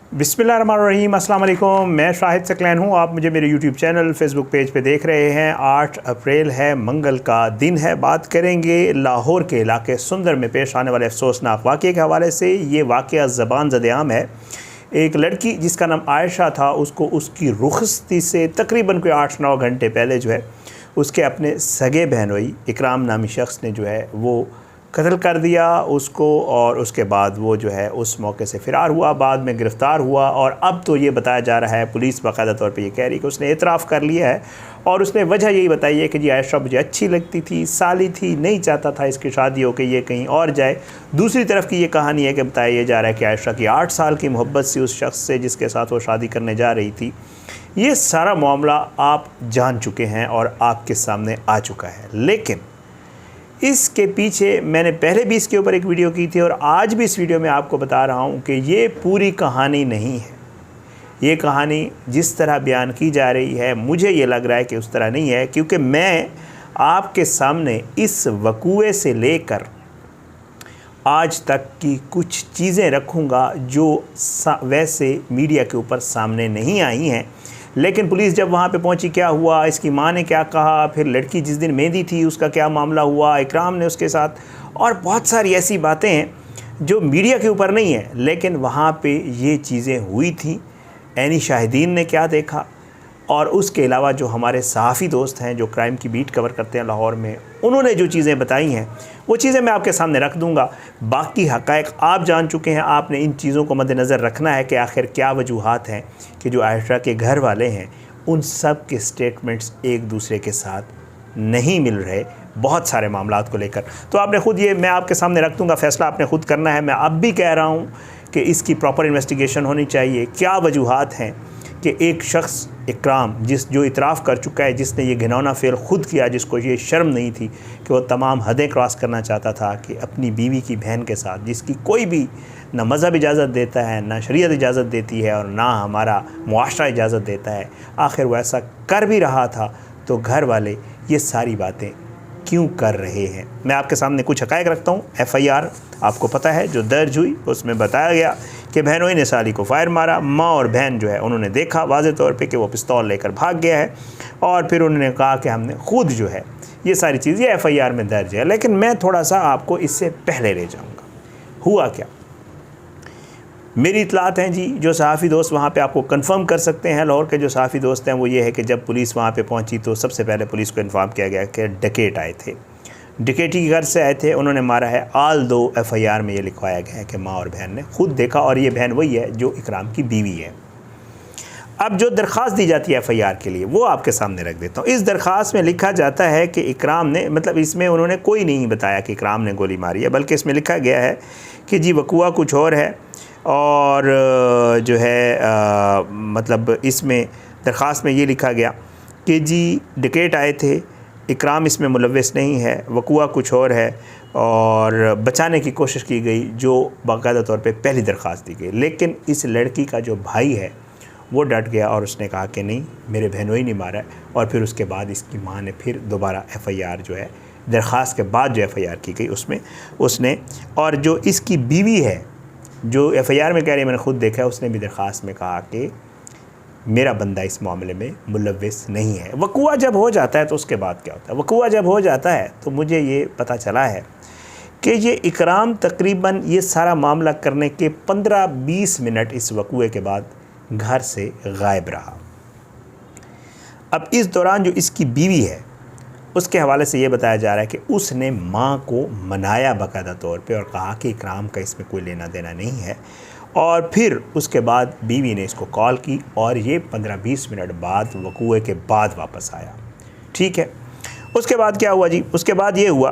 बिस्मिल्लाहिर्रहमानिर्रहीम, अस्सलाम वालेकुम। मैं शाहिद सकलैन हूँ। आप मुझे मेरे यूट्यूब चैनल फेसबुक पेज पे देख रहे हैं। 8 अप्रैल है, मंगल का दिन है। बात करेंगे लाहौर के इलाके सुंदर में पेश आने वाले अफसोसनाक वाक़े के हवाले से। ये वाक़या ज़बान ज़द-ए-आम है। एक लड़की जिसका नाम आयशा था, उसको उसकी रुखसती से तकरीबन कोई 8-9 घंटे पहले जो है उसके अपने सगे बहनोई इकराम नामी शख्स ने जो है वो कत्ल कर दिया उसको, और उसके बाद वो जो है उस मौके से फ़रार हुआ, बाद में गिरफ़्तार हुआ। और अब तो ये बताया जा रहा है, पुलिस बाकायदा तौर पे ये कह रही है कि उसने एतराफ़ कर लिया है और उसने वजह यही बताई है कि जी आयशा मुझे अच्छी लगती थी, साली थी, नहीं चाहता था इसकी शादी हो के ये कहीं और जाए। दूसरी तरफ की ये कहानी है कि बताया जा रहा है कि आयशा की 8 साल की मोहब्बत से उस शख्स से जिसके साथ वो शादी करने जा रही थी। ये सारा मामला आप जान चुके हैं और आपके सामने आ चुका है, लेकिन इसके पीछे मैंने पहले भी इसके ऊपर एक वीडियो की थी और आज भी इस वीडियो में आपको बता रहा हूँ कि ये पूरी कहानी नहीं है। ये कहानी जिस तरह बयान की जा रही है, मुझे ये लग रहा है कि उस तरह नहीं है, क्योंकि मैं आपके सामने इस वकूए से लेकर आज तक की कुछ चीज़ें रखूँगा जो वैसे मीडिया के ऊपर सामने नहीं आई हैं। लेकिन पुलिस जब वहाँ पे पहुँची, क्या हुआ, इसकी माँ ने क्या कहा, फिर लड़की जिस दिन मेहंदी थी उसका क्या मामला हुआ, इकराम ने उसके साथ, और बहुत सारी ऐसी बातें हैं जो मीडिया के ऊपर नहीं है, लेकिन वहाँ पे ये चीज़ें हुई थी। ऐनी शाहिदीन ने क्या देखा, और उसके अलावा जो हमारे सहाफ़ी दोस्त हैं जो क्राइम की बीट कवर करते हैं लाहौर में, उन्होंने जो चीज़ें बताई हैं वो चीज़ें मैं आपके सामने रख दूंगा। बाकी हक़ाइक़ आप जान चुके हैं। आपने इन चीज़ों को मद्देनज़र रखना है कि आखिर क्या वजूहात हैं कि जो आयशा के घर वाले हैं उन सब के स्टेटमेंट्स एक दूसरे के साथ नहीं मिल रहे, बहुत सारे मामलात को लेकर। तो आपने ख़ुद ये मैं आपके सामने रख दूँगा, फ़ैसला आपने ख़ुद करना है। मैं अब भी कह रहा हूँ कि इसकी प्रॉपर इन्वेस्टिगेशन होनी चाहिए। क्या वजूहात हैं कि एक शख्स इकराम जो इतराफ़ कर चुका है, जिसने ये घिनौना फ़ेल ख़ुद किया, जिसको ये शर्म नहीं थी कि वो तमाम हदें क्रॉस करना चाहता था कि अपनी बीवी की बहन के साथ, जिसकी कोई भी ना मज़हब इजाज़त देता है, ना शरीयत इजाज़त देती है और ना हमारा मुआशरा इजाज़त देता है, आखिर वो ऐसा कर भी रहा था, तो घर वाले ये सारी बातें क्यों कर रहे हैं। मैं आपके सामने कुछ हक़ाइक़ रखता हूँ। FIR आपको पता है जो दर्ज हुई, उसमें बताया गया कि बहनोई ने साली को फायर मारा। माँ और बहन जो है उन्होंने देखा वाज़े तौर पे कि वो पिस्तौल लेकर भाग गया है, और फिर उन्होंने कहा कि हमने खुद जो है ये सारी चीज़ें FIR में दर्ज है। लेकिन मैं थोड़ा सा आपको इससे पहले ले जाऊँगा। हुआ क्या, मेरी इतलात हैं जी, जो सहाफ़ी दोस्त वहाँ पे आपको कंफर्म कर सकते हैं, लाहौर के जो सहाफ़ी दोस्त हैं, वो ये है कि जब पुलिस वहाँ पे पहुँची तो सबसे पहले पुलिस को इन्फॉर्म किया गया कि डकैत आए थे, डकैती के घर से आए थे, उन्होंने मारा है। दो FIR में ये लिखवाया गया है कि माँ और बहन ने खुद देखा, और ये बहन वही है जो इकराम की बीवी है। अब जो दरख्वास्त दी जाती है FIR के लिए वो आपके सामने रख देता हूँ। इस दरख्वास्त में लिखा जाता है कि इकराम ने, मतलब इसमें उन्होंने कोई नहीं बताया कि इकराम ने गोली मारी है, बल्कि इसमें लिखा गया है कि जी वकूआ कुछ और है, और जो है मतलब इसमें दरख्वास्त में ये लिखा गया कि जी डकैत आए थे, इकराम इसमें मुलव्वस नहीं है, वकूआ कुछ और है, और बचाने की कोशिश की गई जो बाकायदा तौर पे पहली दरख्वास्त दी गई। लेकिन इस लड़की का जो भाई है वो डट गया और उसने कहा कि नहीं, मेरे बहनोई नहीं मारा है। और फिर उसके बाद इसकी माँ ने फिर दोबारा FIR जो है, दरख्वास्त के बाद जो FIR की गई उसमें उसने, और जो इसकी बीवी है जो FIR में कह रही है, मैंने ख़ुद देखा है, उसने भी दरख्वास्त में कहा कि मेरा बंदा इस मामले में मुलव्वस नहीं है। वकूआ जब हो जाता है तो उसके बाद क्या होता है, वकूआ जब हो जाता है तो मुझे ये पता चला है कि ये इकराम तकरीबन ये सारा मामला करने के 15-20 मिनट इस वकूए के बाद घर से गायब रहा। अब इस दौरान जो इसकी बीवी है उसके हवाले से ये बताया जा रहा है कि उसने माँ को मनाया बाकायदा तौर पे और कहा कि इकराम का इसमें कोई लेना देना नहीं है, और फिर उसके बाद बीवी ने इसको कॉल की और ये 15-20 मिनट बाद वकूए के बाद वापस आया। ठीक है, उसके बाद क्या हुआ जी, उसके बाद ये हुआ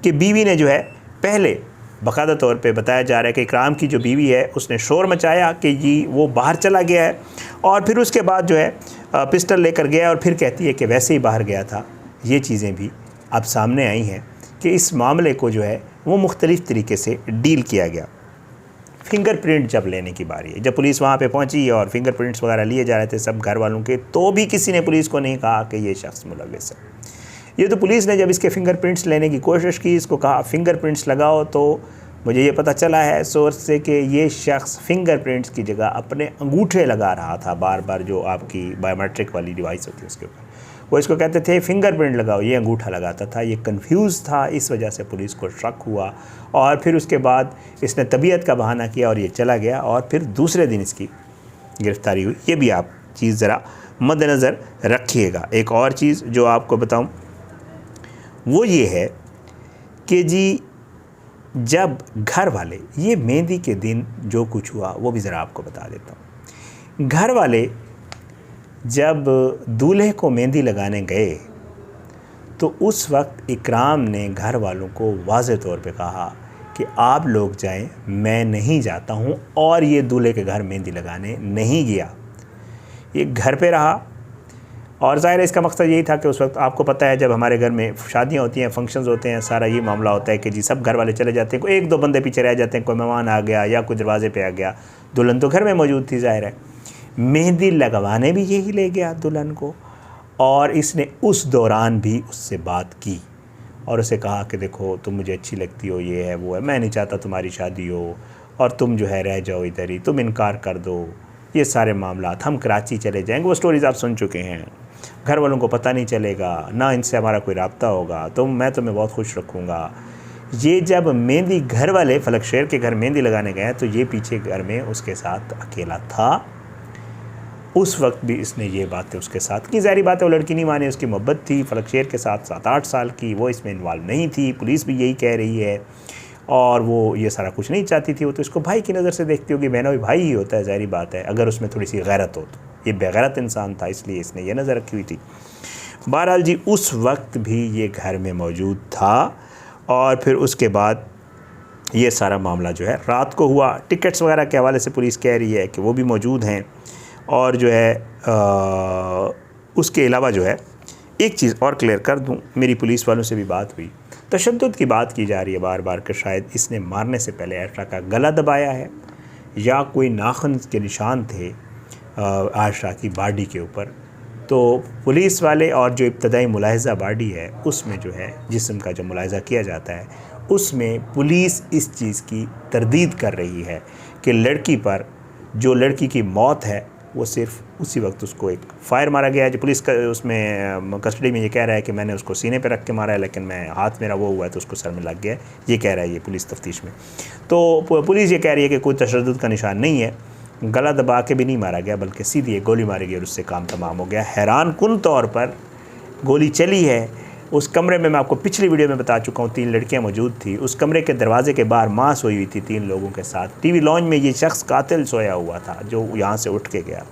कि बीवी ने जो है पहले बाकायदा तौर पे बताया जा रहा है कि इकराम की जो बीवी है उसने शोर मचाया कि जी वो बाहर चला गया है, और फिर उसके बाद जो है पिस्टल लेकर गया, और फिर कहती है कि वैसे ही बाहर गया था। ये चीज़ें भी अब सामने आई हैं कि इस मामले को जो है वो मुख्तलिफ़ तरीके से डील किया गया। फिंगरप्रिंट जब लेने की बारी है, जब पुलिस वहाँ पे पहुँची और फिंगरप्रिंट्स वगैरह लिए जा रहे थे सब घर वालों के, तो भी किसी ने पुलिस को नहीं कहा कि ये शख्स मुलव्वस है। ये तो पुलिस ने जब इसके फिंगरप्रिंट्स लेने की कोशिश की, इसको कहा फिंगरप्रिंट्स लगाओ, तो मुझे ये पता चला है सोर्स से कि ये शख्स फिंगरप्रिंट्स की जगह अपने अंगूठे लगा रहा था बार बार, जो आपकी बायोमेट्रिक वाली डिवाइस होती है उसके ऊपर। वो इसको कहते थे फिंगरप्रिंट लगाओ, ये अंगूठा लगाता था। ये कंफ्यूज था, इस वजह से पुलिस को शक हुआ और फिर उसके बाद इसने तबीयत का बहाना किया और ये चला गया और फिर दूसरे दिन इसकी गिरफ़्तारी हुई। ये भी आप चीज़ ज़रा मद्देनज़र रखिएगा। एक और चीज़ जो आपको बताऊँ वो ये है कि जी जब घर वाले, ये मेहंदी के दिन जो कुछ हुआ वो भी ज़रा आपको बता देता हूँ। घर वाले जब दूल्हे को मेहंदी लगाने गए तो उस वक्त इकराम ने घर वालों को वाज़े तौर पे कहा कि आप लोग जाएं, मैं नहीं जाता हूँ, और ये दूल्हे के घर मेहंदी लगाने नहीं गया। ये घर पे रहा और ज़ाहिर है इसका मकसद यही था कि उस वक्त आपको पता है जब हमारे घर में शादियां होती हैं, फंक्शंस होते हैं, सारा ये मामला होता है कि जी सब घर वाले चले जाते हैं, कोई एक दो बंदे पीछे रह जाते हैं, कोई मेहमान आ गया या कोई दरवाजे पे आ गया। दुल्हन तो घर में मौजूद थी, ज़ाहिर है मेहंदी लगवाने भी यही ले गया दुल्हन को, और इसने उस दौरान भी उससे बात की और उसे कहा कि देखो तुम मुझे अच्छी लगती हो, ये है वो है, मैं नहीं चाहता तुम्हारी शादी हो और तुम जो है रह जाओ इधर ही, तुम इनकार कर दो, ये सारे मामलात, हम कराची चले जाएंगे। वो स्टोरीज़ आप सुन चुके हैं। घर वालों को पता नहीं चलेगा, ना इनसे हमारा कोई राब्ता होगा, मैं तुम्हें बहुत खुश रखूँगा। ये जब मेहंदी घर वाले फलक शेर के घर मेहंदी लगाने गए तो ये पीछे घर में उसके साथ अकेला था। उस वक्त भी इसने ये बातें उसके साथ की। ज़ाहिर बात है वो लड़की नहीं मानी, उसकी मोहब्बत थी फलक शेर के साथ 7-8 साल की, वो इसमें इन्वॉल्व नहीं थी। पुलिस भी यही कह रही है और वो ये सारा कुछ नहीं चाहती थी। वो तो इसको भाई की नज़र से देखती होगी, बहनों भाई ही होता है, ज़ाहिर बात है। अगर उसमें थोड़ी सी गैरत हो तो, ये बेगैरत इंसान था इसलिए इसने ये नज़र रखी हुई थी। बहरहाल जी उस वक्त भी ये घर में मौजूद था और फिर उसके बाद ये सारा मामला जो है रात को हुआ। टिकट्स वगैरह के हवाले से पुलिस कह रही है कि वो भी मौजूद हैं और जो है उसके अलावा जो है एक चीज़ और क्लियर कर दूं, मेरी पुलिस वालों से भी बात हुई, तशद्दुद की बात की जा रही है बार बार कि शायद इसने मारने से पहले आयशा का गला दबाया है या कोई नाखून के निशान थे आयशा की बॉडी के ऊपर। तो पुलिस वाले और जो इब्तदाई मुलाहिज़ा बॉडी है उसमें जो है जिस्म का जो मुलाहिज़ा किया जाता है उसमें पुलिस इस चीज़ की तरदीद कर रही है कि लड़की पर जो लड़की की मौत है वो सिर्फ उसी वक्त उसको एक फ़ायर मारा गया है। जो पुलिस का उसमें कस्टडी में ये कह रहा है कि मैंने उसको सीने पे रख के मारा है, लेकिन मैं हाथ मेरा वो हुआ है तो उसको सर में लग गया है, ये कह रहा है ये पुलिस तफ्तीश में। तो पुलिस ये कह रही है कि कोई तशद्दुद का निशान नहीं है, गला दबा के भी नहीं मारा गया बल्कि सीधी एक गोली मारी गई और उससे काम तमाम हो गया। हैरान कुन तौर पर गोली चली है उस कमरे में। मैं आपको पिछली वीडियो में बता चुका हूँ 3 लड़कियाँ मौजूद थी उस कमरे के दरवाजे के बाहर, माँ सोई हुई थी 3 लोगों के साथ। टीवी लॉन्च में ये शख्स कातिल सोया हुआ था जो यहाँ से उठ के गया।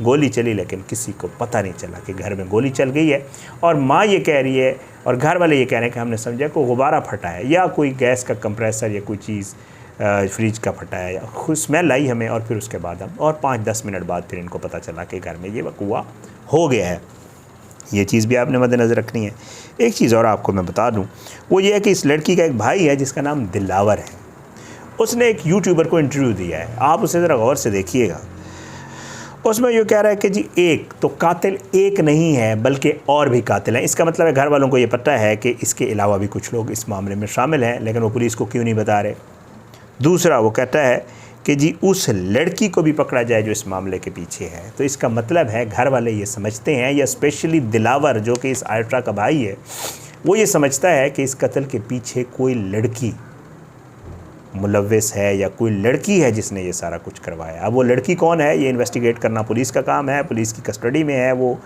गोली चली लेकिन किसी को पता नहीं चला कि घर में गोली चल गई है। और माँ ये कह रही है और घर वाले ये कह रहे हैं कि हमने समझा कोई गुब्बारा फटा है या कोई गैस का कंप्रेसर या कोई चीज़ फ्रिज का फटा है, या स्मेल आई हमें। और फिर उसके बाद हम और 5-10 मिनट बाद फिर इनको पता चला कि घर में ये वक़ूआ हो गया है। ये चीज़ भी आपने मद्देनज़र रखनी है। एक चीज़ और आपको मैं बता दूं, वो ये है कि इस लड़की का एक भाई है जिसका नाम दिलावर है। उसने एक यूट्यूबर को इंटरव्यू दिया है, आप उसे ज़रा गौर से देखिएगा। उसमें ये कह रहा है कि जी एक तो कातिल एक नहीं है बल्कि और भी कातिल हैं। इसका मतलब है घर वालों को ये पता है कि इसके अलावा भी कुछ लोग इस मामले में शामिल हैं, लेकिन वो पुलिस को क्यों नहीं बता रहे। दूसरा वो कहता है कि जी उस लड़की को भी पकड़ा जाए जो इस मामले के पीछे है। तो इसका मतलब है घर वाले ये समझते हैं, या स्पेशली दिलावर जो कि इस आयशा का भाई है, वो ये समझता है कि इस कत्ल के पीछे कोई लड़की मुलव्विस है या कोई लड़की है जिसने ये सारा कुछ करवाया। अब वो लड़की कौन है ये इन्वेस्टिगेट करना पुलिस का काम है, पुलिस की कस्टडी में है। वो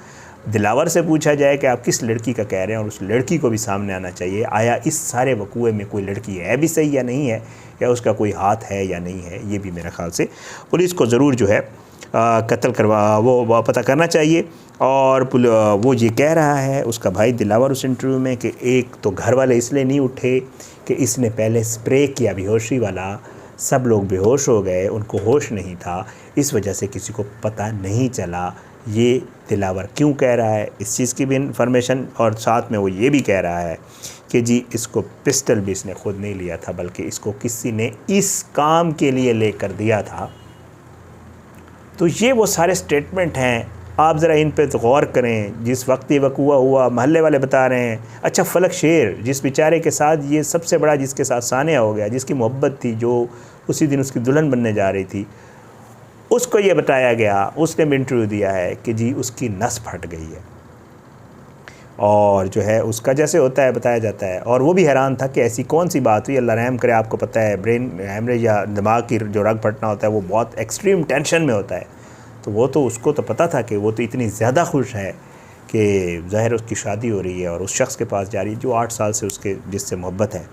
दिलावर से पूछा जाए कि आप किस लड़की का कह रहे हैं और उस लड़की को भी सामने आना चाहिए। आया इस सारे वकूए में कोई लड़की है भी सही या नहीं है, या उसका कोई हाथ है या नहीं है, ये भी मेरे ख़्याल से पुलिस को ज़रूर जो है कत्ल करवा वो पता करना चाहिए। और वो ये कह रहा है उसका भाई दिलावर उस इंटरव्यू में कि एक तो घर वाले इसलिए नहीं उठे कि इसने पहले स्प्रे किया बेहोशी वाला, सब लोग बेहोश हो गए, उनको होश नहीं था, इस वजह से किसी को पता नहीं चला। ये दिलावर क्यों कह रहा है इस चीज़ की भी इंफॉर्मेशन, और साथ में वो ये भी कह रहा है कि जी इसको पिस्टल भी इसने ख़ुद नहीं लिया था बल्कि इसको किसी ने इस काम के लिए लेकर दिया था। तो ये वो सारे स्टेटमेंट हैं आप ज़रा इन पे तो गौर करें। जिस वक्त ये वकूआ हुआ महल्ले वाले बता रहे हैं। अच्छा, फलक शेर जिस बेचारे के साथ ये सबसे बड़ा, जिसके साथ सानिया हो गया, जिसकी मोहब्बत थी, जो उसी दिन उसकी दुल्हन बनने जा रही थी, उसको ये बताया गया, उसने भी इंटरव्यू दिया है कि जी उसकी नस फट गई है और जो है उसका जैसे होता है बताया जाता है। और वो भी हैरान था कि ऐसी कौन सी बात हुई। अल्लाह रहम करे, आपको पता है ब्रेन हैमरेज या दिमाग की जो रग फटना होता है वो बहुत एक्सट्रीम टेंशन में होता है। तो वो तो उसको तो पता था कि वो तो इतनी ज़्यादा खुश है कि ज़ाहिर उसकी शादी हो रही है और उस शख्स के पास जा रही है जो 8 साल से उसके जिससे मोहब्बत है।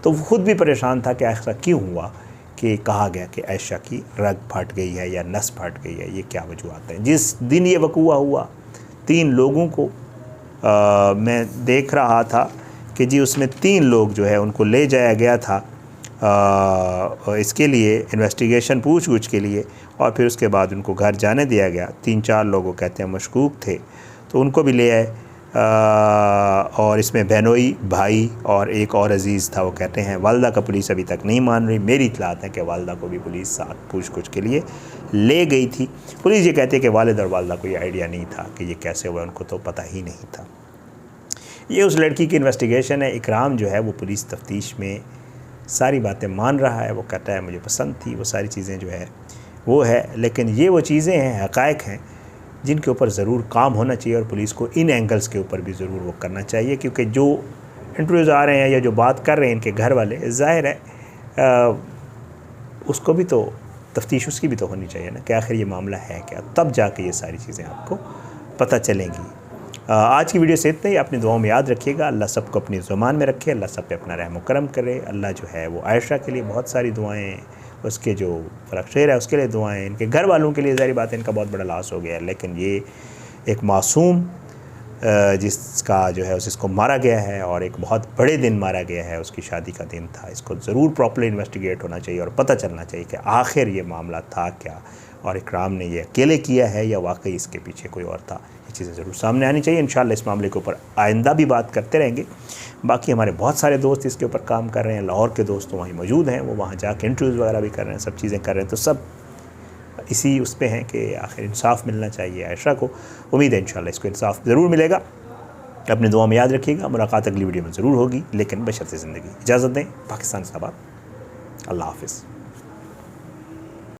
तो वो ख़ुद भी परेशान था कि ऐसा क्यों हुआ कि कहा गया कि आयशा की रग फट गई है या नस फट गई है, ये क्या वजूहत है। जिस दिन ये वकूआ हुआ 3 लोगों को मैं देख रहा था कि जी उसमें 3 लोग जो है उनको ले जाया गया था इसके लिए इन्वेस्टिगेशन पूछ-गछ के लिए, और फिर उसके बाद उनको घर जाने दिया गया। 3-4 लोगों कहते हैं मशकूक थे तो उनको भी ले आए। और इसमें बहनोई भाई और एक और अज़ीज़ था। वो कहते हैं वालदा का पुलिस अभी तक नहीं मान रही। मेरी इत्तलात है कि वालदा को भी पुलिस साथ पूछ-गछ के लिए ले गई थी। पुलिस ये कहती है कि वालिद और वालदा को ये आइडिया नहीं था कि ये कैसे हुआ, उनको तो पता ही नहीं था। ये उस लड़की की इन्वेस्टिगेशन है। इकराम जो है वो पुलिस तफ्तीश में सारी बातें मान रहा है। वो कहता है मुझे पसंद थी, वो सारी चीज़ें जो है वो है। लेकिन ये वो चीज़ें हैं, हक़ाइक़ हैं जिनके ऊपर ज़रूर काम होना चाहिए और पुलिस को इन एंगल्स के ऊपर भी ज़रूर वो करना चाहिए। क्योंकि जो इंटरव्यूज़ आ रहे हैं या जो बात कर रहे हैं इनके घर वाले, ज़ाहिर है उसको भी तो तफ्तीश उसकी भी तो होनी चाहिए ना कि आखिर ये मामला है क्या, तब जाके ये सारी चीज़ें आपको पता चलेंगी। आज की वीडियो से इतना ही। अपनी दुआओं में याद रखिएगा। अल्लाह सबको अपनी ज़ुबान में रखे, अल्लाह सब पे अपना रहम करम करे। अल्लाह जो है वो आयशा के लिए बहुत सारी दुआएं, उसके जो फलक शेर है उसके लिए दुआएं, इनके घर वालों के लिए ज़ाहिर बात है इनका बहुत बड़ा लॉस हो गया है। लेकिन ये एक मासूम जिसका जो है जिसको मारा गया है और एक बहुत बड़े दिन मारा गया है, उसकी शादी का दिन था, इसको ज़रूर प्रॉपर्ली इन्वेस्टिगेट होना चाहिए और पता चलना चाहिए कि आखिर ये मामला था क्या और इकराम ने ये अकेले किया है या वाकई इसके पीछे कोई और था। ये चीज़ें ज़रूर सामने आनी चाहिए। इंशाल्लाह इस मामले के ऊपर आइंदा भी बात करते रहेंगे। बाकी हमारे बहुत सारे दोस्त इसके ऊपर काम कर रहे हैं। लाहौर के दोस्त वहीं मौजूद हैं, वो वहाँ जाके इंटरव्यूज़ वगैरह भी कर रहे हैं, सब चीज़ें कर रहे हैं। तो सब इसी उस पे हैं कि आखिर इंसाफ मिलना चाहिए आयशा को। उम्मीद है इंशाल्लाह इसको इंसाफ ज़रूर मिलेगा। अपनी दुआ में याद रखिएगा। मुलाकात अगली वीडियो में ज़रूर होगी, लेकिन बशर्ते ज़िंदगी। इजाज़त दें। पाकिस्तान ज़िंदाबाद। अल्लाह हाफ़िज़।